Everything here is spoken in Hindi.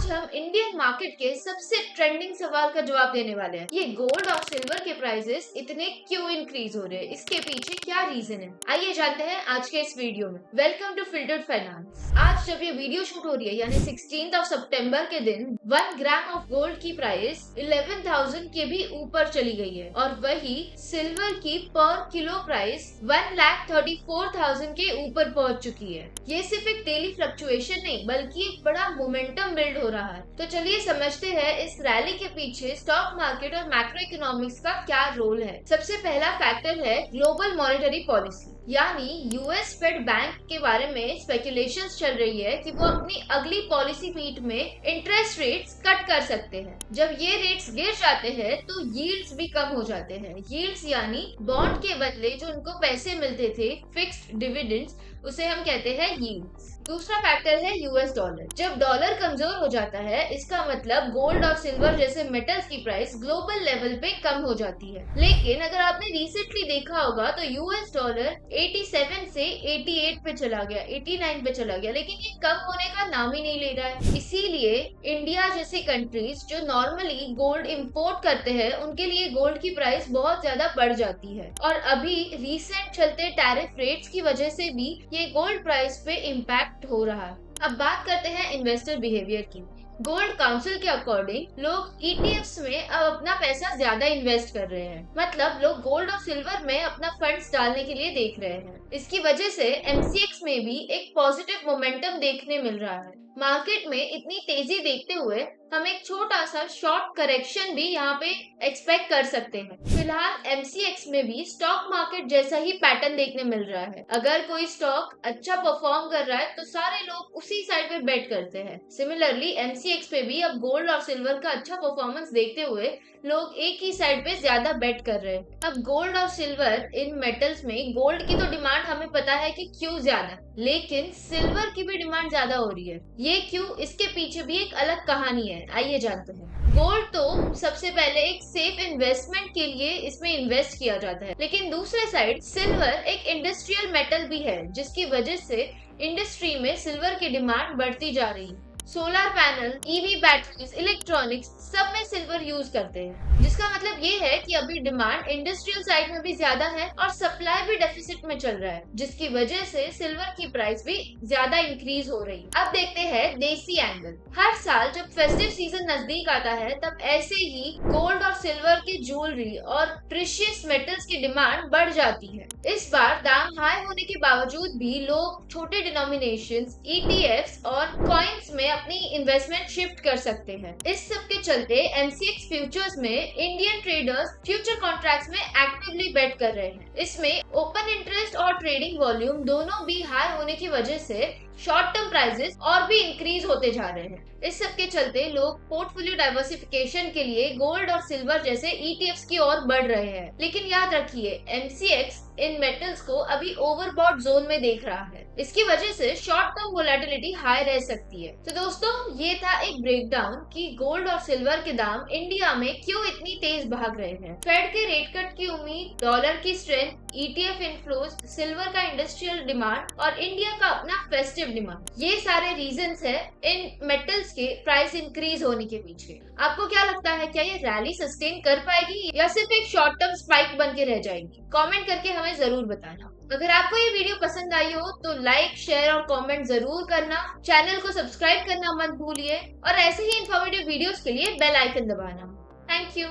आज हम इंडियन मार्केट के सबसे ट्रेंडिंग सवाल का जवाब देने वाले हैं। ये गोल्ड और सिल्वर के प्राइसेस इतने क्यों इंक्रीज हो रहे हैं, इसके पीछे क्या रीजन है, आइए जानते हैं आज के इस वीडियो में। Welcome to filtered finance. आज जब ये वीडियो शूट हो रही है यानी 16 सितंबर के दिन 1 ग्राम ऑफ गोल्ड की प्राइस 11,000 के भी ऊपर चली गई है और वही सिल्वर की पर किलो प्राइस 1,34,000 के ऊपर पहुंच चुकी है। ये सिर्फ एक डेली फ्लक्चुएशन नहीं बल्कि एक बड़ा मोमेंटम बिल्ड हो रहा है। तो चलिए समझते हैं इस रैली के पीछे स्टॉक मार्केट और मैक्रो इकोनॉमिक्स का क्या रोल है। सबसे पहला फैक्टर है ग्लोबल मॉनेटरी पॉलिसी, यानी यूएस फेड बैंक के बारे में स्पेकुलेशंस चल रही है कि वो अपनी अगली पॉलिसी मीट में इंटरेस्ट रेट्स कट कर सकते हैं। जब ये रेट्स गिर जाते हैं तो यील्ड्स भी कम हो जाते हैं। यील्ड्स यानी बॉन्ड के बदले जो उनको पैसे मिलते थे फिक्स्ड डिविडेंड्स, उसे हम कहते हैं यील्ड्स। दूसरा फैक्टर है यूएस डॉलर। जब डॉलर कमजोर हो जाता है इसका मतलब गोल्ड और सिल्वर जैसे मेटल्स की प्राइस ग्लोबल लेवल पे कम हो जाती है। लेकिन अगर आपने रिसेंटली देखा होगा तो यूएस डॉलर 87 से 88 पे चला गया, 89 पे चला गया, लेकिन ये कम होने का नाम ही नहीं ले रहा है। इसीलिए इंडिया जैसे कंट्रीज जो नॉर्मली गोल्ड इंपोर्ट करते हैं उनके लिए गोल्ड की प्राइस बहुत ज्यादा बढ़ जाती है और अभी रिसेंट चलते टैरिफ रेट्स की वजह से भी ये गोल्ड प्राइस पे इम्पैक्ट हो रहा है। अब बात करते हैं इन्वेस्टर बिहेवियर की। गोल्ड काउंसिल के अकॉर्डिंग लोग ईटीएफ्स में अब अपना पैसा ज्यादा इन्वेस्ट कर रहे हैं, मतलब लोग गोल्ड और सिल्वर में अपना फंड्स डालने के लिए देख रहे हैं। इसकी वजह से एमसीएक्स में भी एक पॉजिटिव मोमेंटम देखने मिल रहा है। मार्केट में इतनी तेजी देखते हुए हम एक छोटा सा शॉर्ट करेक्शन भी यहाँ पे एक्सपेक्ट कर सकते हैं। फिलहाल एमसीएक्स में भी स्टॉक मार्केट जैसा ही पैटर्न देखने मिल रहा है। अगर कोई स्टॉक अच्छा परफॉर्म कर रहा है तो सारे लोग उसी साइड पे बेट करते हैं। सिमिलरली एमसीएक्स पे भी अब गोल्ड और सिल्वर का अच्छा परफॉर्मेंस देखते हुए लोग एक ही साइड पे ज्यादा बेट कर रहे हैं। अब गोल्ड और सिल्वर इन मेटल्स में गोल्ड की तो डिमांड हमें पता है कि क्यों ज्यादा, लेकिन सिल्वर की भी डिमांड ज्यादा हो रही है। ये क्यों, इसके पीछे भी एक अलग कहानी है, आइए जानते हैं। गोल्ड तो सबसे पहले एक सेफ इन्वेस्टमेंट के लिए इसमें इन्वेस्ट किया जाता है, लेकिन दूसरे साइड सिल्वर एक इंडस्ट्रियल मेटल भी है जिसकी वजह से इंडस्ट्री में सिल्वर की डिमांड बढ़ती जा रही है। Solar panel, EV batteries, electronics सब में सिल्वर यूज करते हैं, जिसका मतलब ये है कि अभी डिमांड इंडस्ट्रियल साइड में भी ज्यादा है और सप्लाई भी डेफिसिट में चल रहा है, जिसकी वजह से सिल्वर की प्राइस भी ज्यादा इंक्रीज हो रही है। अब देखते हैं देसी एंगल। हर साल जब फेस्टिव सीजन नजदीक आता है तब ऐसे ही गोल्ड और सिल्वर की ज्वेलरी और प्रीशियस मेटल्स की डिमांड बढ़ जाती है। इस बार दाम हाई होने के बावजूद भी लोग छोटे डिनोमिनेशंस, ईटीएफ्स और कॉइन्स में अपनी इन्वेस्टमेंट शिफ्ट कर सकते हैं। इस सब के चलते एमसीएक्स फ्यूचर्स में इंडियन ट्रेडर्स फ्यूचर कॉन्ट्रैक्ट्स में एक्टिवली बेट कर रहे हैं। इसमें ओपन इंटरेस्ट और ट्रेडिंग वॉल्यूम दोनों भी हाई होने की वजह से शॉर्ट टर्म प्राइसेस और भी इंक्रीज होते जा रहे हैं। इस सब के चलते लोग पोर्टफोलियो डाइवर्सिफिकेशन के लिए गोल्ड और सिल्वर जैसे ईटीएफ्स की ओर बढ़ रहे हैं। लेकिन याद रखिए एमसीएक्स इन मेटल्स को अभी ओवरबॉट जोन में देख रहा है। इसकी वजह से शॉर्ट टर्म वोलेटिलिटी हाई रह सकती है। तो दोस्तों ये था एक ब्रेकडाउन कि गोल्ड और सिल्वर के दाम इंडिया में क्यों इतनी तेज भाग रहे हैं। फेड के रेट कट की उम्मीद, डॉलर की स्ट्रेंथ, ईटीएफ इनफ्लोज, सिल्वर का इंडस्ट्रियल डिमांड और इंडिया का अपना फेस्टिव डिमांड, ये सारे रीजंस है इन मेटल्स के प्राइस इंक्रीज होने के पीछे। आपको क्या लगता है, क्या ये रैली सस्टेन कर पाएगी या सिर्फ एक शॉर्ट टर्म स्पाइक बन के रह जाएगी? कमेंट करके हमें जरूर बताना। अगर आपको ये वीडियो पसंद आई हो तो लाइक, शेयर और कमेंट जरूर करना। चैनल को सब्सक्राइब करना मत भूलिए और ऐसे ही इंफॉर्मेटिव वीडियोस के लिए बेल आइकन दबाना। Thank you.